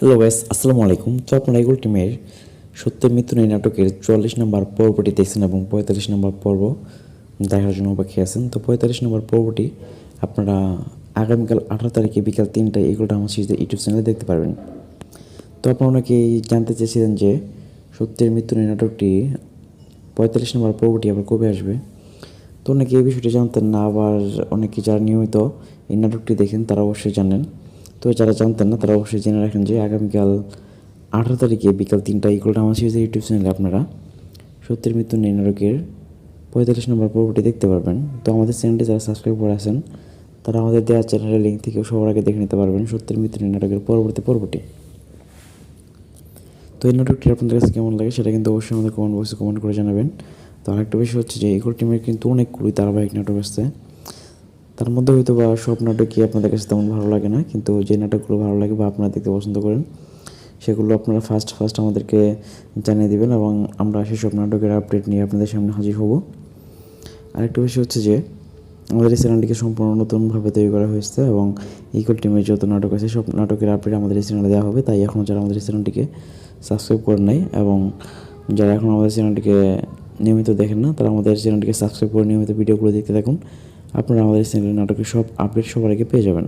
Hello guys, আসসালামু আলাইকুম। তো আপনারা ইগল টিমের সত্যের মৃত্যু নেই নাটকের 44 নম্বর পর্বটি দেখছেন এবং 45 নম্বর পর্ব দেখার জন্য অপেক্ষা আছেন। তো 45 নম্বর পর্বটি আপনারা আগামীকাল 18 তারিখে বিকাল 3টায় ইগল ড্রামা সিরিজের ইউটিউব চ্যানেলে দেখতে পারবেন। তো আপনারা অনেকেই জানতে চেয়েছিলেন যে সত্যের মৃত্যু নেই নাটকটি 45 নম্বর পর্বটি আবার কবে আসবে। তো অনেকে এই বিষয়টি জানতেন না, আবার অনেকে যারা নিয়মিত এই নাটকটি দেখেন তারা অবশ্যই জানেন। তো যারা জানতেন না তারা অবশ্যই জেনে রাখেন যে আগামীকাল 18 তারিখে বিকাল 3টায় ইগল ড্রামা সিরিজের ইউটিউব চ্যানেলে আপনারা সত্যের মৃত্যু নেই নাটকের 45 নম্বর পর্বটি দেখতে পারবেন। তো আমাদের চ্যানেলটি যারা সাবস্ক্রাইব করে আছেন তারা আমাদের দেওয়া চ্যানেলের লিঙ্ক থেকে সবার আগে দেখে নিতে পারবেন সত্যের মৃত্যু নেই নাটকের পরবর্তী পর্বটি। তো এই নাটকটি আপনাদের কাছে কেমন লাগে সেটা কিন্তু অবশ্যই আমাদের কমেন্ট বক্সে কমেন্ট করে জানাবেন। তো আরেকটা বিষয় হচ্ছে যে ইগল টিমের কিন্তু অনেকগুলি ধারাবাহিক নাটক আসছে, তার মধ্যে হয়তো বা সব নাটকই আপনাদের কাছে তেমন ভালো লাগে না, কিন্তু যে নাটকগুলো ভালো লাগে বা আপনারা দেখতে পছন্দ করেন সেগুলো আপনারা ফার্স্ট আমাদেরকে জানিয়ে দেবেন এবং আমরা সেসব নাটকের আপডেট নিয়ে আপনাদের সামনে হাজির হব। আরেকটা বিষয় হচ্ছে যে আমাদের এই চ্যানেলটিকে সম্পূর্ণ নতুনভাবে তৈরি করা হয়েছে এবং ইগল টিমের যত নাটক আছে সব নাটকের আপডেট আমাদের এই চ্যানেলে দেওয়া হবে। তাই এখনও যারা আমাদের এই চ্যানেলটিকে সাবস্ক্রাইব করেন নাই এবং যারা এখন আমাদের চ্যানেলটিকে নিয়মিত দেখেন না তারা আমাদের চ্যানেলটিকে সাবস্ক্রাইব করে নিয়মিত ভিডিওগুলো দেখতে থাকুন। আপনারা আমাদের চ্যানেলের নাটকের সব আপডেট সবার আগে পেয়ে যাবেন।